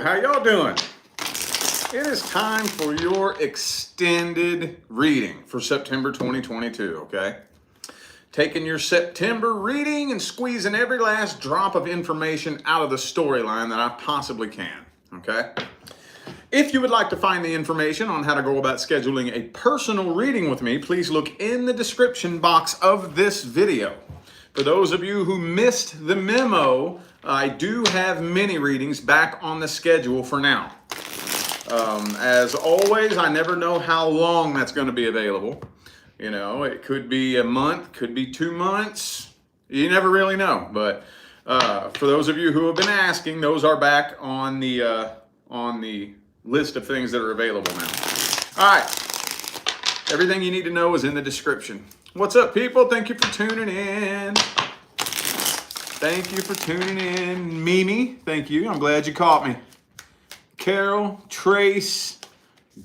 how y'all doing? It is time for your extended reading for September 2022, okay? Taking your September reading and squeezing every last drop of information out of the storyline that I possibly can, okay? If you would like to find the information on how to go about scheduling a personal reading with me, please look in the description box of this video. For those of you who missed the memo, I do have mini readings back on the schedule for now. As always, I never know how long that's going to be available. You know, it could be a month, could be 2 months. You never really know. But for those of you who have been asking, those are back on the list of things that are available now. All right. Everything you need to know is in the description. What's up, people? Thank you for tuning in. Thank you for tuning in. Mimi, thank you. I'm glad you caught me. Carol, Trace,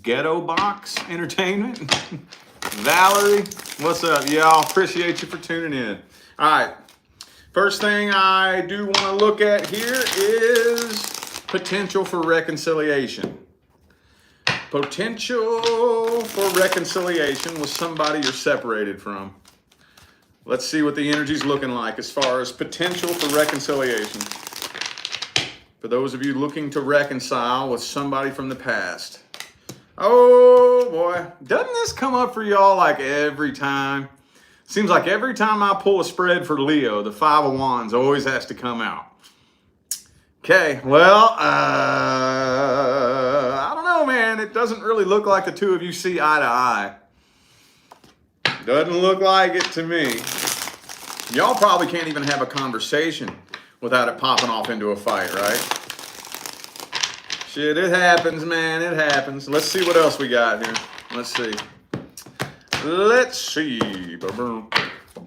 Ghetto Box Entertainment, Valerie, what's up, y'all? Appreciate you for tuning in. All right, first thing I do want to look at here is potential for reconciliation. Potential for reconciliation with somebody you're separated from. Let's see what the energy's looking like as far as potential for reconciliation. For those of you looking to reconcile with somebody from the past. Oh boy, doesn't this come up for y'all like every time? Seems like every time I pull a spread for Leo, the Five of Wands always has to come out. Okay, well, I don't know, man. It doesn't really look like the two of you see eye to eye. Doesn't look like it to me. Y'all probably can't even have a conversation without it popping off into a fight, right? Shit, it happens, man. It happens. Let's see what else we got here. Let's see. Let's see. Boom,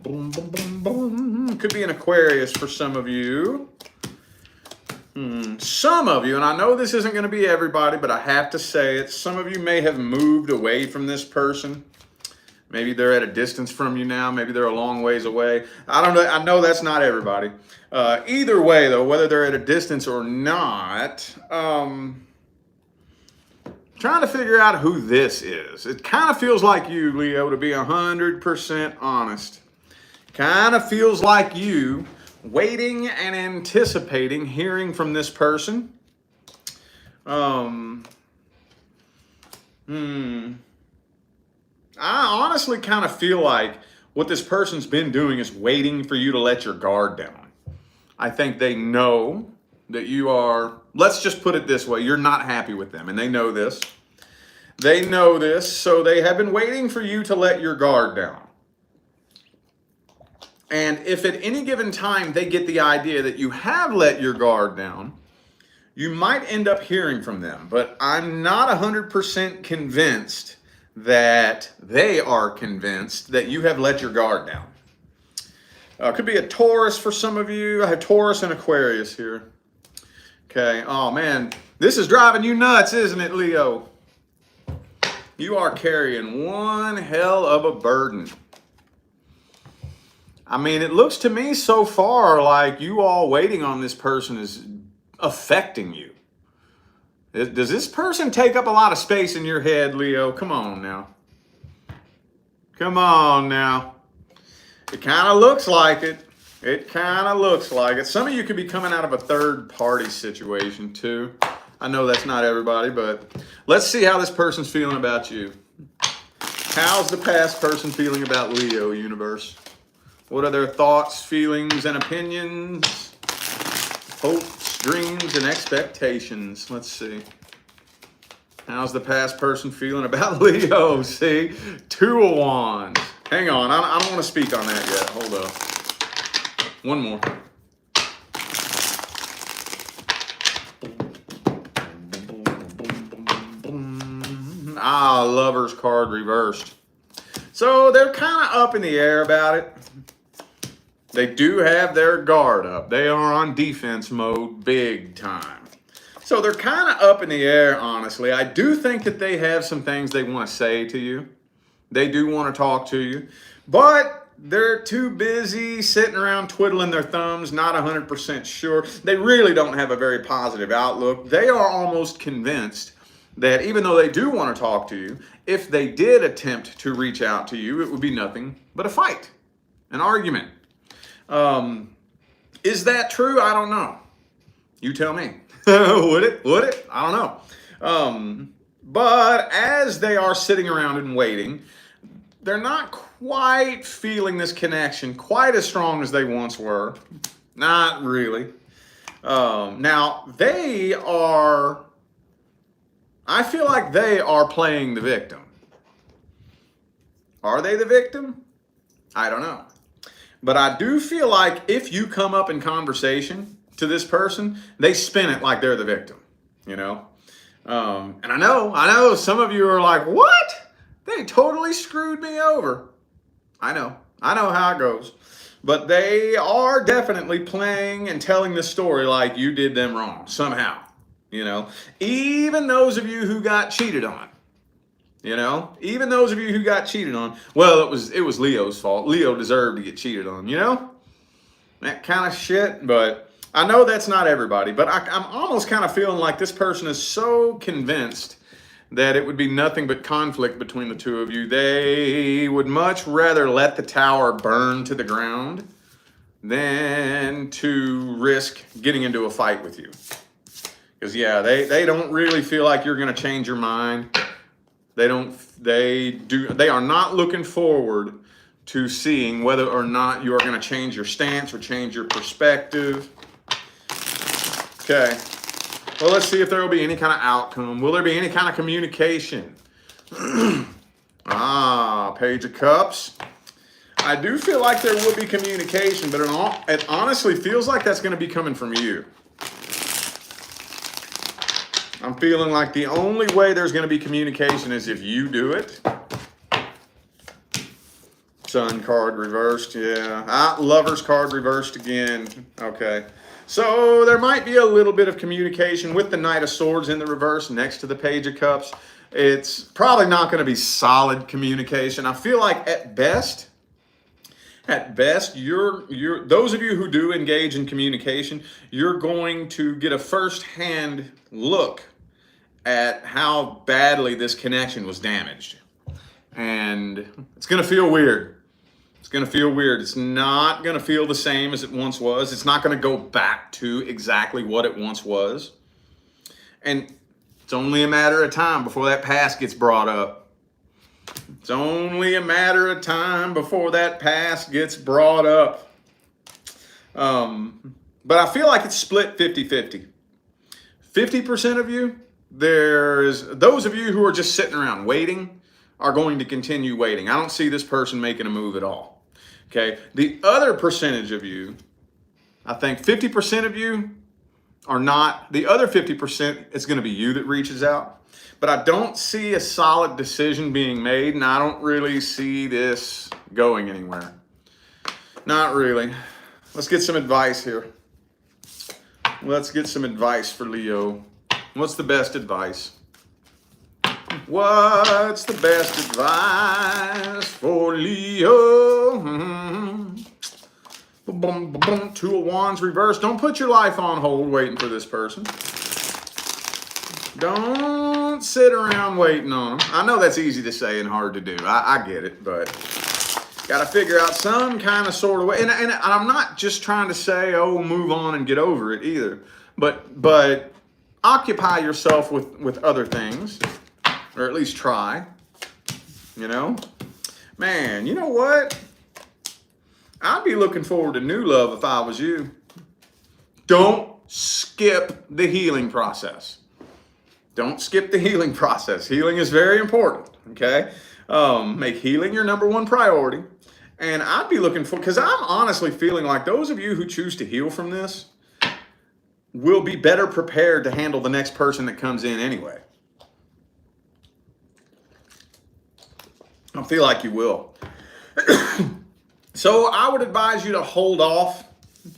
boom, boom, boom. Could be an Aquarius for some of you. Some of you, and I know this isn't going to be everybody, but I have to say it. Some of you may have moved away from this person. Maybe they're at a distance from you now. Maybe they're a long ways away. I don't know. I know that's not everybody. Either way, though, whether they're at a distance or not, trying to figure out who this is. It kind of feels like you, Leo, to be 100% honest. Kind of feels like you waiting and anticipating hearing from this person. I honestly kind of feel like what this person's been doing is waiting for you to let your guard down. I think they know that you are, let's just put it this way, you're not happy with them, and they know this. They know this, so they have been waiting for you to let your guard down. And if at any given time they get the idea that you have let your guard down, you might end up hearing from them. But I'm not 100% convinced that they are convinced that you have let your guard down. Could be a Taurus for some of you. I have Taurus and Aquarius here. Okay. Oh, man. This is driving you nuts, isn't it, Leo? You are carrying one hell of a burden. I mean, it looks to me so far like you all waiting on this person is affecting you. Does this person take up a lot of space in your head, Leo? Come on now. Come on now. It kind of looks like it. It kind of looks like it. Some of you could be coming out of a third-party situation, too. I know that's not everybody, but let's see how this person's feeling about you. How's the past person feeling about Leo, universe? What are their thoughts, feelings, and opinions? Hopes, dreams, and expectations. Let's see. How's the past person feeling about Leo? See? Two of Wands. Hang on. I don't want to speak on that yet. Hold up. One more. Lover's card reversed. So they're kind of up in the air about it. They do have their guard up. They are on defense mode big time. So they're kind of up in the air, honestly. I do think that they have some things they want to say to you. They do want to talk to you. But they're too busy sitting around twiddling their thumbs, not 100% sure. They really don't have a very positive outlook. They are almost convinced that even though they do want to talk to you, if they did attempt to reach out to you, it would be nothing but a fight, an argument. Is that true? I don't know. You tell me. Would it? I don't know. But as they are sitting around and waiting, they're not quite feeling this connection quite as strong as they once were. Not really. Now, I feel like they are playing the victim. Are they the victim? I don't know. But I do feel like if you come up in conversation to this person, they spin it like they're the victim, you know? And I know some of you are like, what? They totally screwed me over. I know how it goes. But they are definitely playing and telling the story like you did them wrong somehow, you know? Even those of you who got cheated on. You know, even those of you who got cheated on, well, it was Leo's fault. Leo deserved to get cheated on, you know? That kind of shit. But I know that's not everybody. But I'm almost kind of feeling like this person is so convinced that it would be nothing but conflict between the two of you. They would much rather let the tower burn to the ground than to risk getting into a fight with you. Because, yeah, they don't really feel like you're going to change your mind. They are not looking forward to seeing whether or not you are going to change your stance or change your perspective. Okay. Well, let's see if there will be any kind of outcome. Will there be any kind of communication? Page of Cups. I do feel like there will be communication, but it honestly feels like that's going to be coming from you. I'm feeling like the only way there's going to be communication is if you do it. Sun card reversed, yeah. Lovers card reversed again. Okay. So there might be a little bit of communication with the Knight of Swords in the reverse next to the Page of Cups. It's probably not going to be solid communication. I feel like at best, you're those of you who do engage in communication, you're going to get a first-hand look at how badly this connection was damaged. And it's going to feel weird. It's going to feel weird. It's not going to feel the same as it once was. It's not going to go back to exactly what it once was. And it's only a matter of time before that past gets brought up. It's only a matter of time before that past gets brought up. But I feel like it's split 50-50. 50% of you, those of you who are just sitting around waiting are going to continue waiting. I don't see this person making a move at all. Okay. The other percentage of you, I think 50% of you are not. The other 50%, it's going to be you that reaches out. But I don't see a solid decision being made, and I don't really see this going anywhere. Not really. Let's get some advice here. Let's get some advice for Leo. What's the best advice? What's the best advice for Leo? Two of Wands reversed. Don't put your life on hold waiting for this person. Don't sit around waiting on them. I know that's easy to say and hard to do. I get it, but got to figure out some kind of sort of way. And I'm not just trying to say, oh, move on and get over it either. But occupy yourself with other things, or at least try, you know? Man, you know what? I'd be looking forward to new love if I was you. Don't skip the healing process. Don't skip the healing process. Healing is very important, okay? Make healing your number one priority. And I'd be looking for, because I'm honestly feeling like those of you who choose to heal from this will be better prepared to handle the next person that comes in anyway. I feel like you will. So I would advise you to hold off.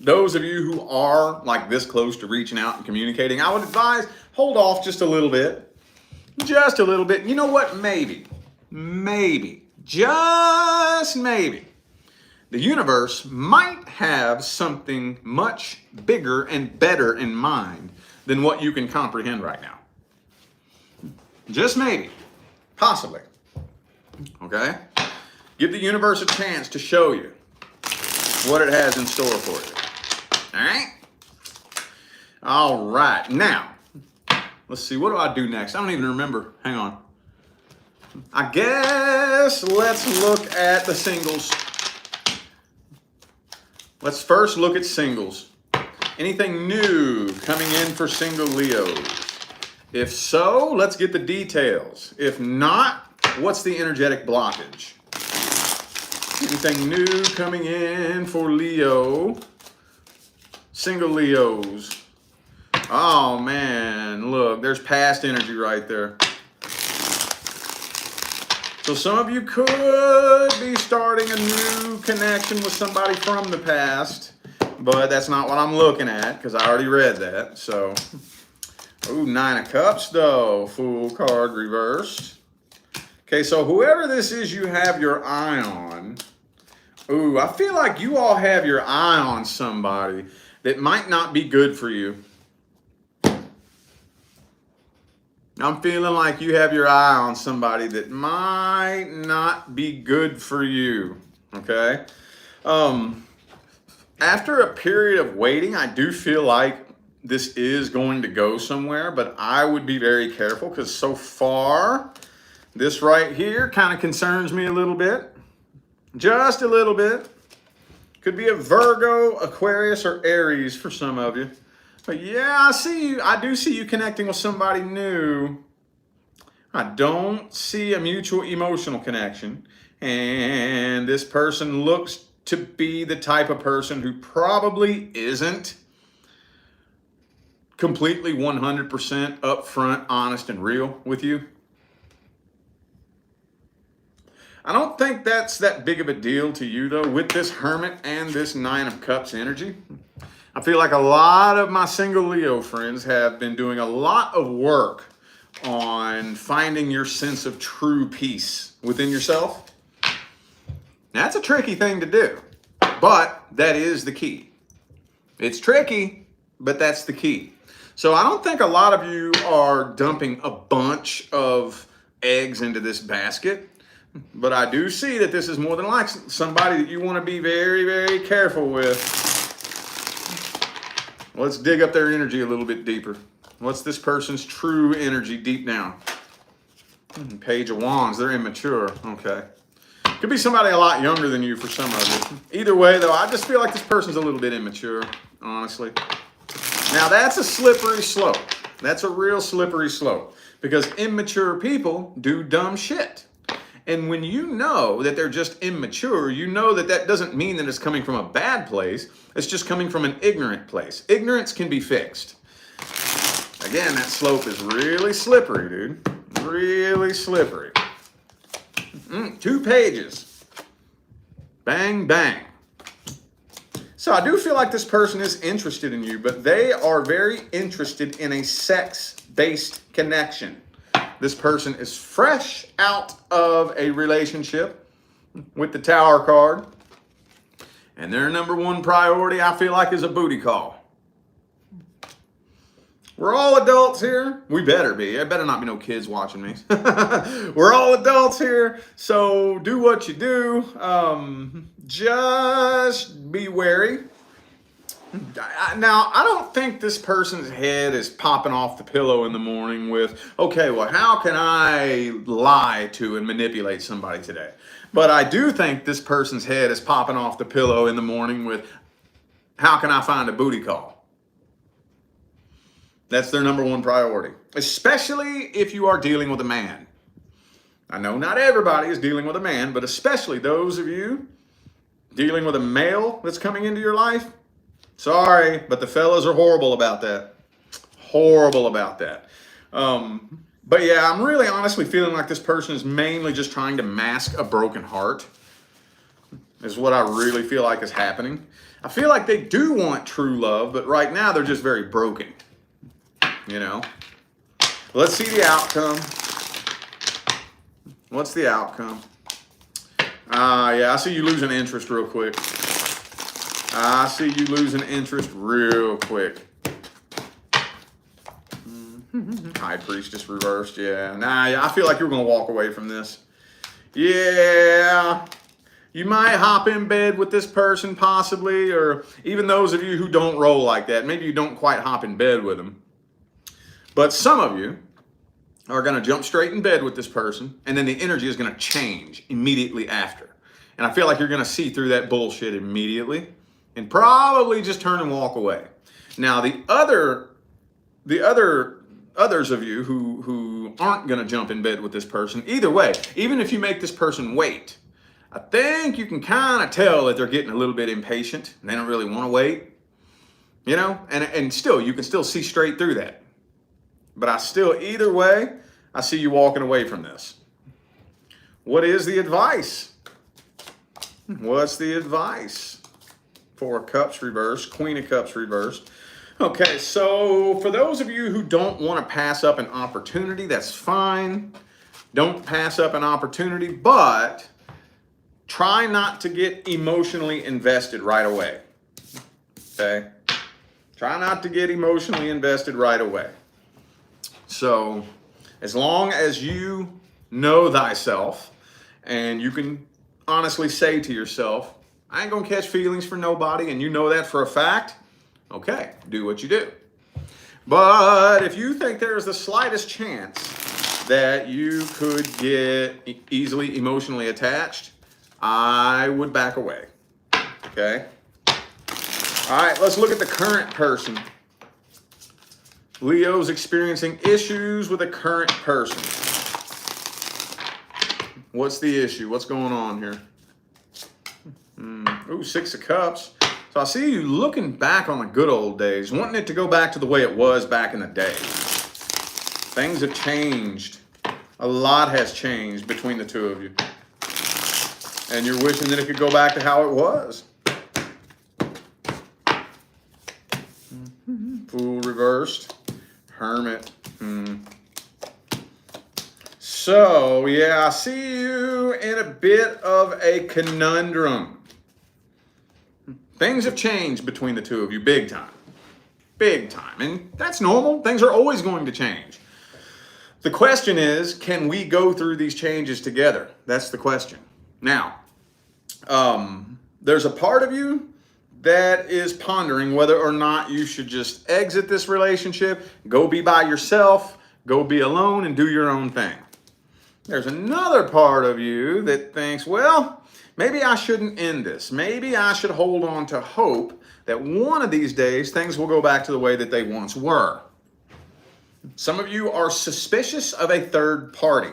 Those of you who are like this close to reaching out and communicating, I would advise hold off just a little bit. Just a little bit. You know what? Maybe, just maybe, the universe might have something much bigger and better in mind than what you can comprehend right now. Just maybe. Possibly. Okay? Give the universe a chance to show you what it has in store for you. All right? All right. Now, let's see. What do I do next? I don't even remember. Hang on. I guess let's look at the singles. Let's first look at singles. Anything new coming in for single Leos? If so, let's get the details. If not, what's the energetic blockage? Anything new coming in for Leo? Single Leos. Oh man, look, there's past energy right there. So some of you could be starting a new connection with somebody from the past, but that's not what I'm looking at because I already read that. So, ooh, 9 of Cups though, Fool card reversed. Okay, so whoever this is you have your eye on, ooh, I feel like you all have your eye on somebody that might not be good for you. I'm feeling like you have your eye on somebody that might not be good for you, okay? After a period of waiting, I do feel like this is going to go somewhere, but I would be very careful because so far, this right here kind of concerns me a little bit. Just a little bit. Could be a Virgo, Aquarius, or Aries for some of you. But yeah, I see you. I do see you connecting with somebody new. I don't see a mutual emotional connection. And this person looks to be the type of person who probably isn't completely 100% upfront, honest, and real with you. I don't think that's that big of a deal to you, though, with this Hermit and this 9 of Cups energy. I feel like a lot of my single Leo friends have been doing a lot of work on finding your sense of true peace within yourself. That's a tricky thing to do, but that is the key. It's tricky, but that's the key. So I don't think a lot of you are dumping a bunch of eggs into this basket, but I do see that this is more than likely somebody that you want to be very, very careful with. Let's dig up their energy a little bit deeper. What's this person's true energy deep down? Page of Wands, they're immature. Okay. Could be somebody a lot younger than you for some of you. Either way, though, I just feel like this person's a little bit immature, honestly. Now, that's a slippery slope. That's a real slippery slope because immature people do dumb shit. And when you know that they're just immature, you know that that doesn't mean that it's coming from a bad place. It's just coming from an ignorant place. Ignorance can be fixed. Again, that slope is really slippery, dude. Really slippery. 2 pages. Bang, bang. So I do feel like this person is interested in you, but they are very interested in a sex-based connection. This person is fresh out of a relationship with the Tower card. And their number one priority, I feel like, is a booty call. We're all adults here. We better be. There better not be no kids watching me. We're all adults here. So do what you do. Just be wary. Now, I don't think this person's head is popping off the pillow in the morning with, okay, well, how can I lie to and manipulate somebody today? But I do think this person's head is popping off the pillow in the morning with, how can I find a booty call? That's their number one priority, especially if you are dealing with a man. I know not everybody is dealing with a man, but especially those of you dealing with a male that's coming into your life. Sorry, but the fellas are horrible about that. Horrible about that. But yeah, I'm really honestly feeling like this person is mainly just trying to mask a broken heart, is what I really feel like is happening. I feel like they do want true love, but right now they're just very broken. You know? Let's see the outcome. What's the outcome? Yeah, I see you losing interest real quick. I see you losing interest real quick. High Priestess reversed, yeah. Nah, I feel like you're going to walk away from this. Yeah. You might hop in bed with this person possibly, or even those of you who don't roll like that. Maybe you don't quite hop in bed with them. But some of you are going to jump straight in bed with this person, and then the energy is going to change immediately after. And I feel like you're going to see through that bullshit immediately and probably just turn and walk away. Now, the others of you who aren't going to jump in bed with this person, either way, even if you make this person wait, I think you can kind of tell that they're getting a little bit impatient and they don't really want to wait, you know, and still, you can still see straight through that. But either way, I see you walking away from this. What is the advice? What's the advice? Four of Cups reversed, Queen of Cups reversed. Okay, so for those of you who don't want to pass up an opportunity, that's fine. Don't pass up an opportunity, but try not to get emotionally invested right away. Okay? Try not to get emotionally invested right away. So, as long as you know thyself and you can honestly say to yourself, I ain't gonna catch feelings for nobody, and you know that for a fact, okay, do what you do. But if you think there's the slightest chance that you could get easily emotionally attached, I would back away. Okay? All right, let's look at the current person. Leo's experiencing issues with a current person. What's the issue? What's going on here? Ooh, Six of Cups. So I see you looking back on the good old days, wanting it to go back to the way it was back in the day. Things have changed. A lot has changed between the two of you. And you're wishing that it could go back to how it was. Fool reversed. Hermit. So, yeah, I see you in a bit of a conundrum. Things have changed between the two of you big time. Big time. And that's normal. Things are always going to change. The question is, can we go through these changes together? That's the question. Now, there's a part of you that is pondering whether or not you should just exit this relationship, go be by yourself, go be alone, and do your own thing. There's another part of you that thinks, well, maybe I shouldn't end this. Maybe I should hold on to hope that one of these days things will go back to the way that they once were. Some of you are suspicious of a third party.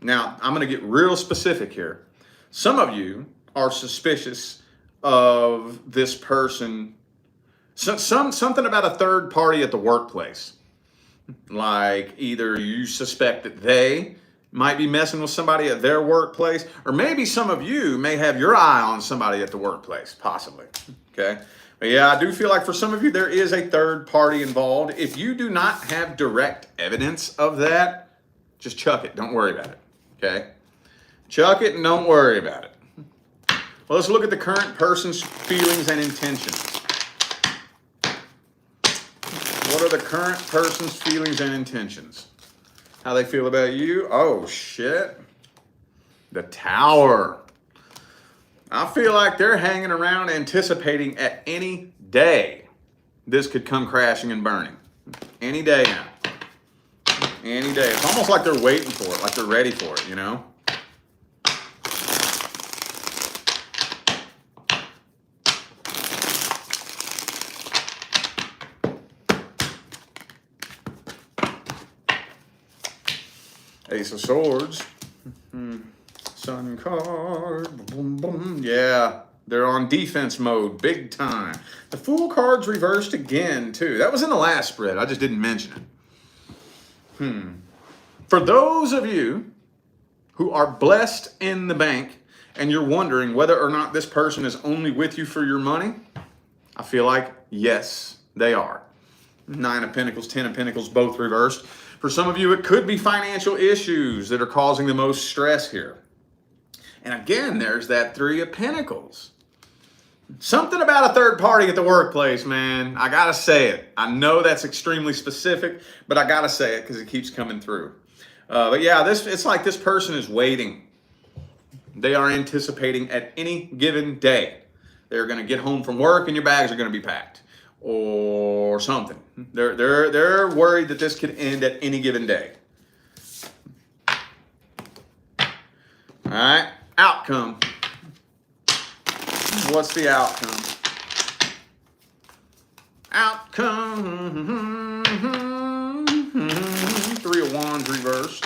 Now, I'm going to get real specific here. Some of you are suspicious of this person, something about a third party at the workplace. Like either you suspect that they might be messing with somebody at their workplace, or maybe some of you may have your eye on somebody at the workplace, possibly. Okay? But yeah, I do feel like for some of you there is a third party involved. If you do not have direct evidence of that, just chuck it. Don't worry about it. Okay? Chuck it and don't worry about it. Well, let's look at the current person's feelings and intentions. What are the current person's feelings and intentions? How they feel about you? Oh, shit. The Tower. I feel like they're hanging around anticipating at any day this could come crashing and burning. Any day now. Any day. It's almost like they're waiting for it, like they're ready for it, you know? Ace of Swords. Sun card. Boom, boom. Yeah, they're on defense mode big time. The Fool card's reversed again, too. That was in the last spread. I just didn't mention it. For those of you who are blessed in the bank and you're wondering whether or not this person is only with you for your money, I feel like, yes, they are. 9 of Pentacles, 10 of Pentacles, both reversed. For some of you, it could be financial issues that are causing the most stress here. And again, there's that Three of Pentacles. Something about a third party at the workplace, man. I gotta say it. I know that's extremely specific, but I gotta say it because it keeps coming through. But yeah, it's like this person is waiting. They are anticipating at any given day they're going to get home from work and your bags are going to be packed or something. They're worried that this could end at any given day. All right, outcome. What's the outcome? Outcome. Three of Wands reversed.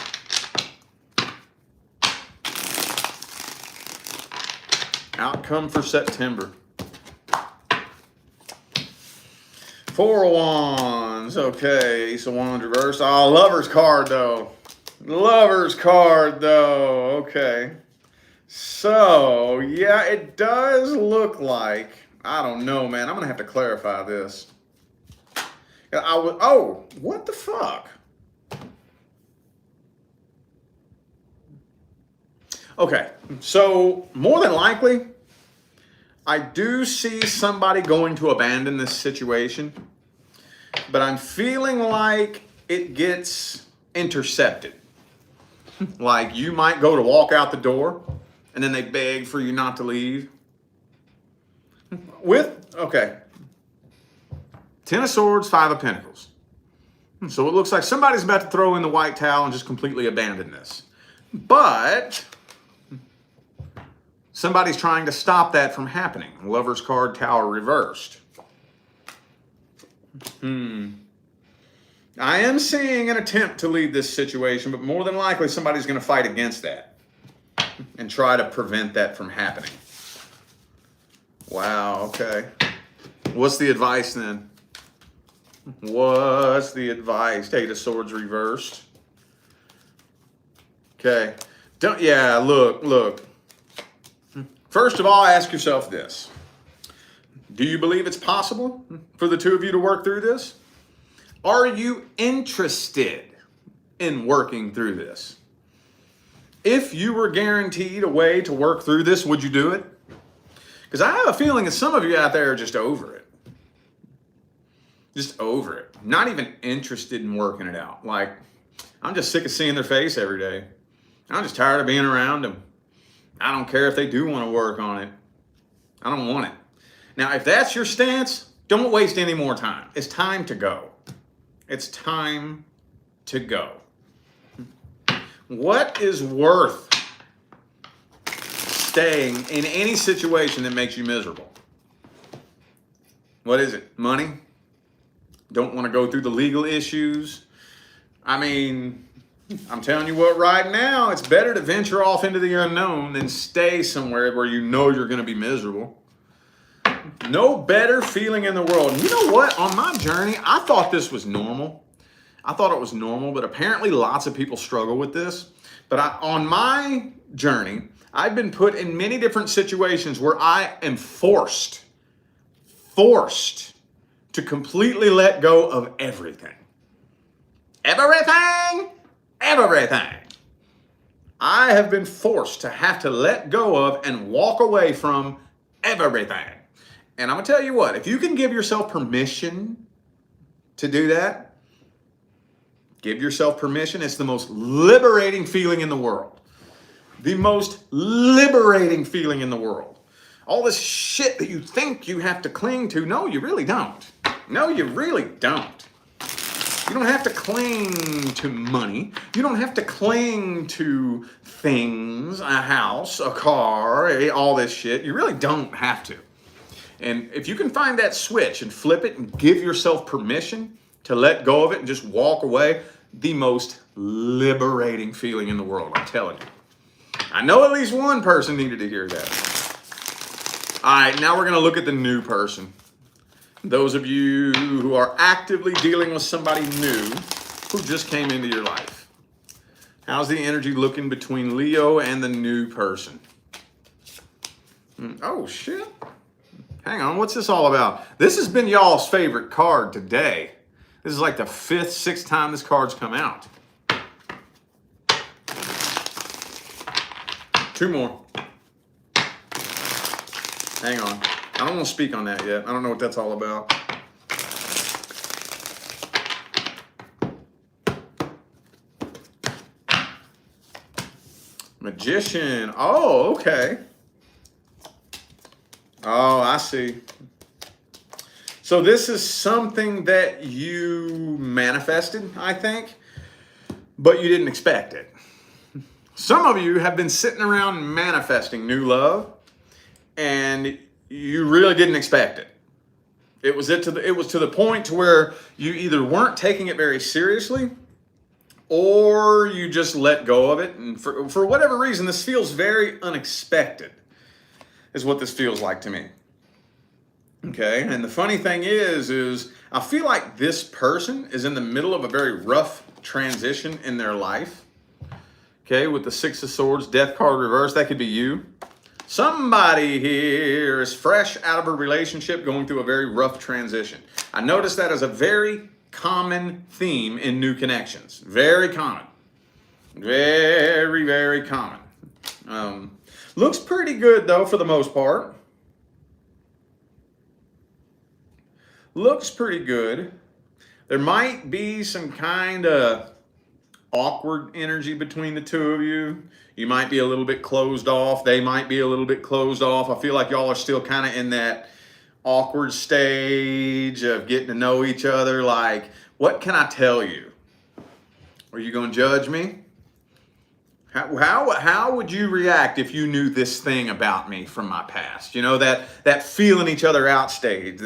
Outcome for September. Four of Wands. Okay, Ace of Wands reversed. Oh, Lover's card though. Lover's card though. Okay. So, yeah, it does look like, I don't know, man. I'm going to have to clarify this. Oh, what the fuck? Okay, so more than likely, I do see somebody going to abandon this situation, but I'm feeling like it gets intercepted. Like you might go to walk out the door, and then they beg for you not to leave. Okay, Ten of Swords, Five of Pentacles. So it looks like somebody's about to throw in the white towel and just completely abandon this. But somebody's trying to stop that from happening. Lover's card, Tower reversed. I am seeing an attempt to leave this situation, but more than likely somebody's going to fight against that and try to prevent that from happening. Wow, okay. What's the advice then? What's the advice? Eight of Swords reversed. Okay. Look. First of all, ask yourself this. Do you believe it's possible for the two of you to work through this? Are you interested in working through this? If you were guaranteed a way to work through this, would you do it? Because I have a feeling that some of you out there are just over it. Just over it. Not even interested in working it out. Like, I'm just sick of seeing their face every day. I'm just tired of being around them. I don't care if they do want to work on it. I don't want it. Now, if that's your stance, don't waste any more time. It's time to go. It's time to go. What is worth staying in any situation that makes you miserable? What is it? Money? Don't want to go through the legal issues? I mean, I'm telling you what, right now, it's better to venture off into the unknown than stay somewhere where you know you're going to be miserable. No better feeling in the world. And you know what? On my journey, I thought this was normal. I thought it was normal, but apparently lots of people struggle with this. But on my journey, I've been put in many different situations where I am forced to completely let go of everything. Everything. I have been forced to have to let go of and walk away from everything. And I'm going to tell you what, if you can give yourself permission to do that, give yourself permission. It's the most liberating feeling in the world. The most liberating feeling in the world. All this shit that you think you have to cling to, no, you really don't. No, you really don't. You don't have to cling to money. You don't have to cling to things, a house, a car, all this shit. You really don't have to. And if you can find that switch and flip it and give yourself permission to let go of it and just walk away, the most liberating feeling in the world, I'm telling you. I know at least one person needed to hear that. All right, now we're going to look at the new person. Those of you who are actively dealing with somebody new who just came into your life. How's the energy looking between Leo and the new person? Oh, shit. Hang on, what's this all about? This has been y'all's favorite card today. This is like the 5th, 6th time this card's come out. Two more. Hang on. I don't want to speak on that yet. I don't know what that's all about. Magician. Oh, okay. Oh, I see. So this is something that you manifested, I think, but you didn't expect it. Some of you have been sitting around manifesting new love, and you really didn't expect it. It was to the point to where you either weren't taking it very seriously, or you just let go of it. And for whatever reason, this feels very unexpected, is what this feels like to me. Okay, and the funny thing is I feel like this person is in the middle of a very rough transition in their life. Okay, with the Six of Swords, Death card reversed, that could be you. Somebody here is fresh out of a relationship going through a very rough transition. I noticed that as a very common theme in new connections. Very common. Very, very common. Looks pretty good though for the most part. Looks pretty good. There might be some kind of awkward energy between the two of you. You might be a little bit closed off. They might be a little bit closed off. I feel like y'all are still kind of in that awkward stage of getting to know each other. Like, what can I tell you? Are you going to judge me? How would you react if you knew this thing about me from my past? You know, that feeling each other out stage.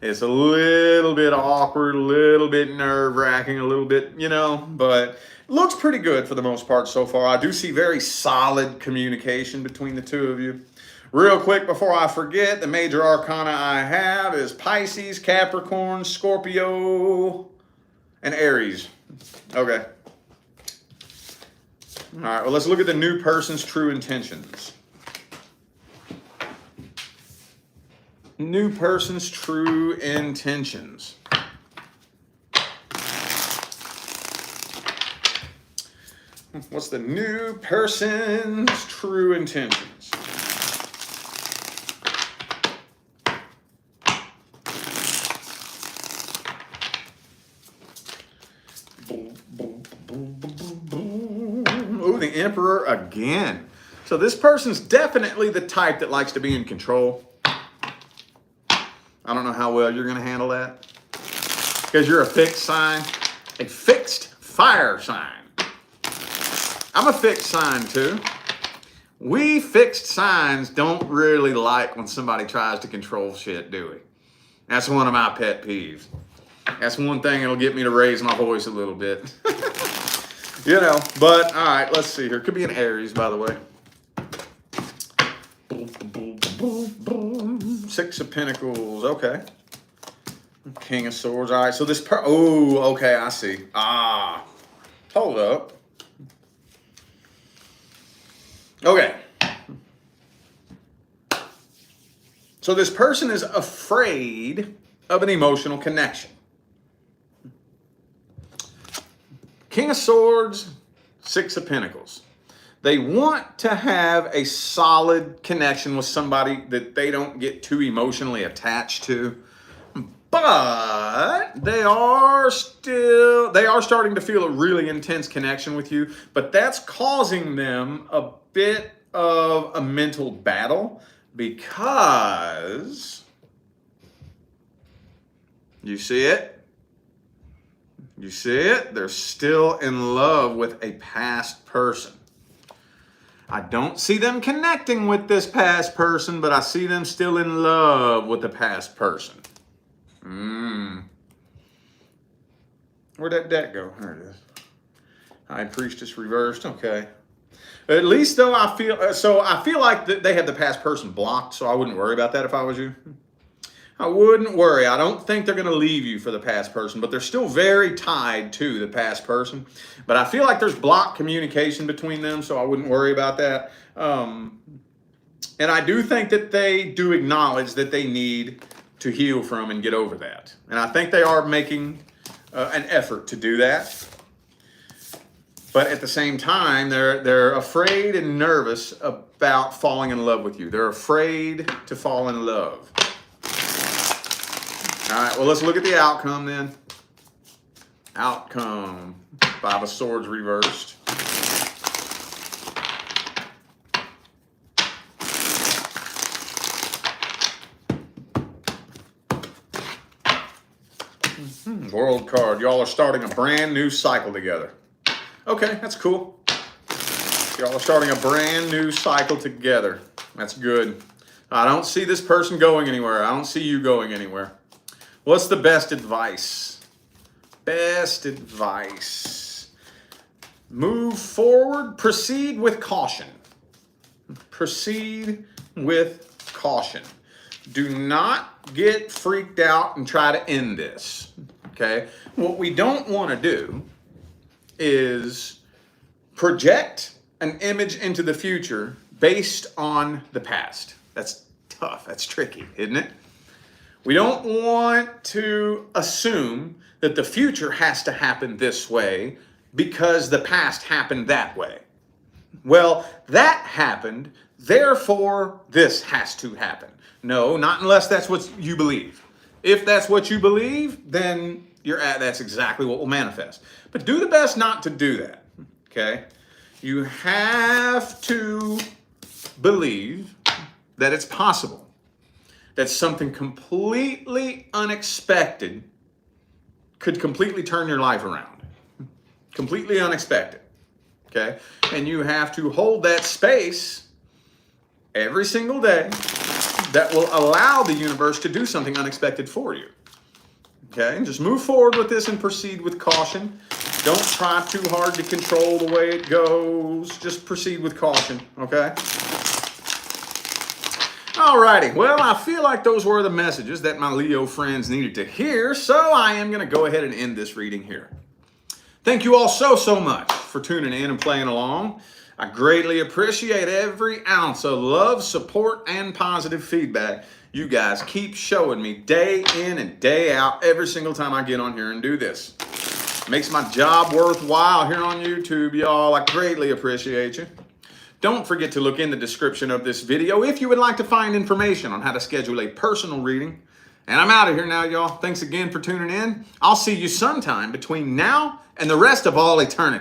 It's a little bit awkward, a little bit nerve-wracking, a little bit, you know, but looks pretty good for the most part so far. I do see very solid communication between the two of you. Real quick before I forget, the major arcana I have is Pisces, Capricorn, Scorpio, and Aries. Okay. All right, well, let's look at the new person's true intentions. New person's true intentions. What's the new person's true intentions? Oh, the Emperor again. So this person's definitely the type that likes to be in control. I don't know how well you're going to handle that, because you're a fixed sign, a fixed fire sign. I'm a fixed sign too. We fixed signs don't really like when somebody tries to control shit, do we? That's one of my pet peeves. That's one thing that'll get me to raise my voice a little bit. You know, but all right, let's see here. Could be an Aries, by the way. Six of Pentacles, okay. King of Swords, all right. So this oh, okay, I see. Ah, hold up. Okay. So this person is afraid of an emotional connection. King of Swords, Six of Pentacles. They want to have a solid connection with somebody that they don't get too emotionally attached to. But they are starting to feel a really intense connection with you. But that's causing them a bit of a mental battle, because you see it? You see it? They're still in love with a past person. I don't see them connecting with this past person, but I see them still in love with the past person. Where'd that deck go? There it is. High Priestess reversed. Okay. At least though, I feel like they have the past person blocked, so I wouldn't worry about that if I was you. I wouldn't worry. I don't think they're going to leave you for the past person, but they're still very tied to the past person. But I feel like there's blocked communication between them, so I wouldn't worry about that. And I do think that they do acknowledge that they need to heal from and get over that. And I think they are making an effort to do that. But at the same time, they're afraid and nervous about falling in love with you. They're afraid to fall in love. All right, well, let's look at the outcome then. Outcome, Five of Swords reversed. World card. Y'all are starting a brand new cycle together. Okay, that's cool. Y'all are starting a brand new cycle together. That's good. I don't see this person going anywhere. I don't see you going anywhere. What's the best advice? Best advice. Move forward. Proceed with caution. Proceed with caution. Do not get freaked out and try to end this. Okay? What we don't want to do is project an image into the future based on the past. That's tough. That's tricky, isn't it? We don't want to assume that the future has to happen this way because the past happened that way. Well, that happened, therefore this has to happen. No, not unless that's what you believe. If that's what you believe, then that's exactly what will manifest. But do the best not to do that, okay? You have to believe that it's possible, that something completely unexpected could completely turn your life around. Completely unexpected, okay? And you have to hold that space every single day that will allow the universe to do something unexpected for you. Okay, just move forward with this and proceed with caution. Don't try too hard to control the way it goes. Just proceed with caution, okay? Alrighty, well, I feel like those were the messages that my Leo friends needed to hear, so I am going to go ahead and end this reading here. Thank you all so much for tuning in and playing along. I greatly appreciate every ounce of love, support, and positive feedback you guys keep showing me day in and day out every single time I get on here and do this. Makes my job worthwhile here on YouTube, y'all. I greatly appreciate you. Don't forget to look in the description of this video if you would like to find information on how to schedule a personal reading. And I'm out of here now, y'all. Thanks again for tuning in. I'll see you sometime between now and the rest of all eternity.